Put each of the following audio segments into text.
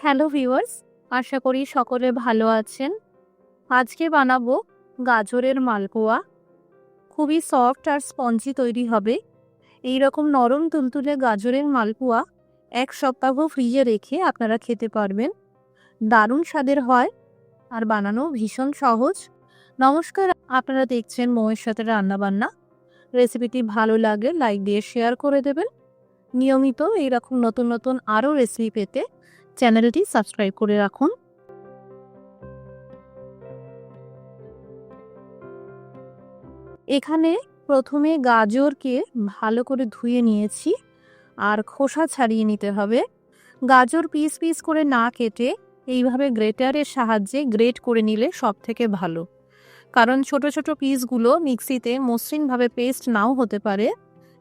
Hello viewers, আশা করি সকলে ভালো আছেন। আজকে বানাবো গাজরের মালপোয়া। খুবই সফট আর স্পঞ্জি তৈরি হবে। এই রকম নরম তুলতুলে গাজরের মালপোয়া 1 সপ্তাহ ফ্রিজে রেখে আপনারা খেতে পারবেন। দারুণ স্বাদের হয় আর বানানো ভীষণ সহজ। নমস্কার, আপনারা দেখছেন মৌয়ের সাথে রান্নাবান্না। রেসিপিটি ভালো লাগলে লাইক দিয়ে শেয়ার করে দেবেন। নিয়মিত এইরকম নতুন নতুন আরও রেসিপি পেতে চ্যানেলটি সাবস্ক্রাইব করে রাখুন। এখানে প্রথমে গাজরকে ভালো করে ধুয়ে নিয়েছি আর খোসা ছাড়িয়ে নিতে হবে। গাজর পিস পিস করে না কেটে এইভাবে গ্রেটারের সাহায্যে গ্রেট করে নিলে সব থেকে ভালো, কারণ ছোট ছোট পিসগুলো মিক্সিতে মসৃণভাবে পেস্ট নাও হতে পারে,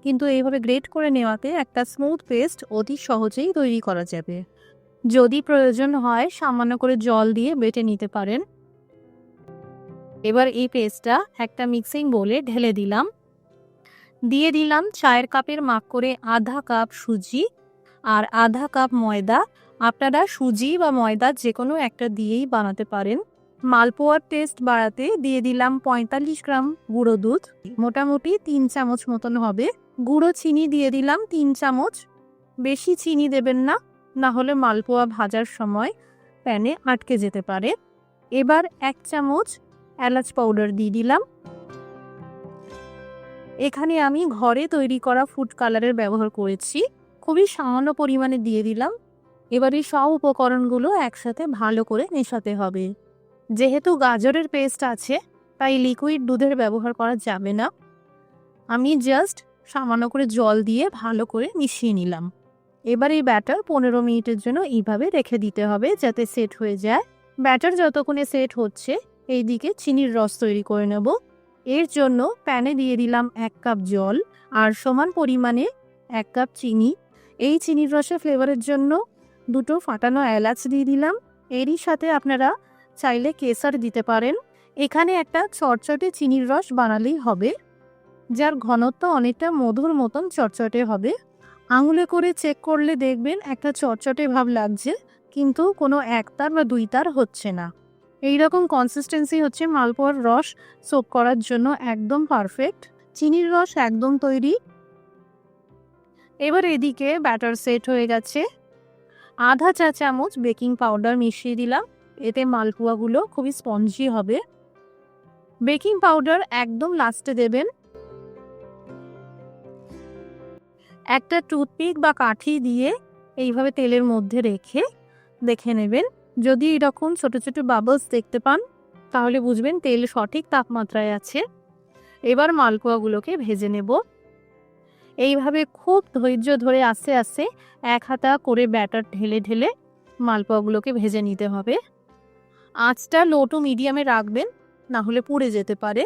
কিন্তু এইভাবে গ্রেট করে নেওয়াতে একটা স্মুথ পেস্ট অতি সহজেই তৈরি করা যাবে। যদি প্রয়োজন হয় সামান্য করে জল দিয়ে বেটে নিতে পারেন। এবার এই পেস্টটা একটা মিক্সিং বোলে ঢেলে দিলাম। দিয়ে দিলাম চায়ের কাপের মাপ করে আধা কাপ সুজি আর আধা কাপ ময়দা। আপনারা সুজি বা ময়দা যে কোনো একটা দিয়েই বানাতে পারেন। মালপোয়ার টেস্ট বাড়াতে দিয়ে দিলাম 45 গ্রাম গুঁড়ো দুধ, মোটামুটি 3 চামচ মতন হবে। গুঁড়ো চিনি দিয়ে দিলাম 3 চামচ। বেশি চিনি দেবেন না, না হলে মালপোয়া ভাজার সময় প্যানে আটকে যেতে পারে। এবার 1 চামচ এলাচ পাউডার দিয়ে দিলাম। এখানে আমি ঘরে তৈরি করা ফুড কালারের ব্যবহার করেছি, খুবই সামান্য পরিমাণে দিয়ে দিলাম। এবার এই সব উপকরণগুলো একসাথে ভালো করে মেশাতে হবে। যেহেতু গাজরের পেস্ট আছে তাই লিকুইড দুধের ব্যবহার করা যাবে না। আমি জাস্ট সামান্য করে জল দিয়ে ভালো করে মিশিয়ে নিলাম। এবার এই ব্যাটার 15 মিনিটের জন্য এইভাবে রেখে দিতে হবে যাতে সেট হয়ে যায়। ব্যাটার যতক্ষণে সেট হচ্ছে এইদিকে চিনির রস তৈরি করে নেব। এর জন্য প্যানে দিয়ে দিলাম 1 কাপ জল আর সমান পরিমাণে 1 কাপ চিনি। এই চিনির রসে ফ্লেভারের জন্য 2টো ফাটানো এলাচ দিয়ে দিলাম। এরই সাথে আপনারা চাইলে কেসার দিতে পারেন। এখানে একটা চটচটে চিনির রস বানালেই হবে, যার ঘনত্ব অনেকটা মধুর মতন চটচটে হবে। আঙুলে করে চেক করলে দেখবেন একটা চটচটে ভাব লাগছে, কিন্তু কোনো 1 তার বা 2 তার হচ্ছে না। এইরকম কনসিস্টেন্সি হচ্ছে মালপোয়ার রস সোক করার জন্য একদম পারফেক্ট। চিনির রস একদম তৈরি। এবার এদিকে ব্যাটার সেট হয়ে গেছে। আধা চা চামচ বেকিং পাউডার মিশিয়ে দিলাম, এতে মালপোয়াগুলো খুবই স্পঞ্জি হবে। বেকিং পাউডার একদম লাস্টে দেবেন। একটা টুথপিক বা কাঠি দিয়ে এইভাবে তেলের মধ্যে রেখে দেখে নেবেন। যদি এরকম ছোট ছোট বাবলস দেখতে পান তাহলে বুঝবেন তেল সঠিক তাপমাত্রায় আছে। এবার মালপোয়াগুলোকে ভেজে নেব। এইভাবে খুব ধৈর্য ধরে আস্তে আস্তে 1 হাতা করে ব্যাটার ঢেলে ঢেলে মালপোয়াগুলোকে ভেজে নিতে হবে। আঁচটা লো টু মিডিয়ামে রাখবেন, না হলে পুড়ে যেতে পারে।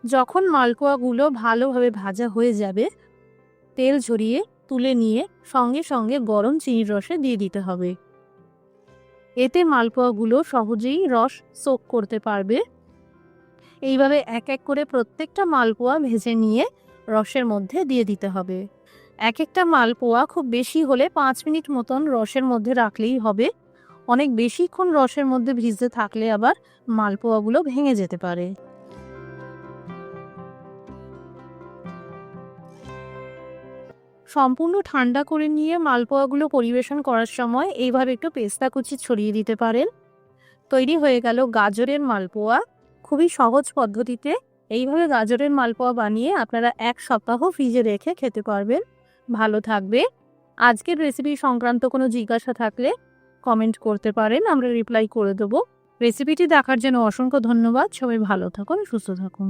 যখন মালপোয়াগুলো ভালোভাবে ভাজা হয়ে যাবে তেল ঝরিয়ে তুলে নিয়ে সঙ্গে সঙ্গে গরম চিনির রসে দিয়ে দিতে হবে। এতে মালপোয়াগুলো সহজেই রস সোক করতে পারবে। এইভাবে এক এক করে প্রত্যেকটা মালপোয়া ভেজে নিয়ে রসের মধ্যে দিয়ে দিতে হবে। এক একটা মালপোয়া খুব বেশি হলে 5 মিনিট মতন রসের মধ্যে রাখলেই হবে। অনেক বেশিক্ষণ রসের মধ্যে ভিজতে থাকলে আবার মালপোয়াগুলো ভেঙে যেতে পারে। সম্পূর্ণ ঠান্ডা করে নিয়ে মালপোয়াগুলো পরিবেশন করার সময় এইভাবে একটু পেস্তা কুচি ছড়িয়ে দিতে পারেন। তৈরি হয়ে গেল গাজরের মালপোয়া। খুবই সহজ পদ্ধতিতে এইভাবে গাজরের মালপোয়া বানিয়ে আপনারা 1 সপ্তাহ ফ্রিজে রেখে খেতে পারবেন। ভালো থাকবে। আজকের রেসিপি সংক্রান্ত কোনো জিজ্ঞাসা থাকলে কমেন্ট করতে পারেন, আমরা রিপ্লাই করে দেবো। রেসিপিটি দেখার জন্য অসংখ্য ধন্যবাদ। সবাই ভালো থাকুন, সুস্থ থাকুন।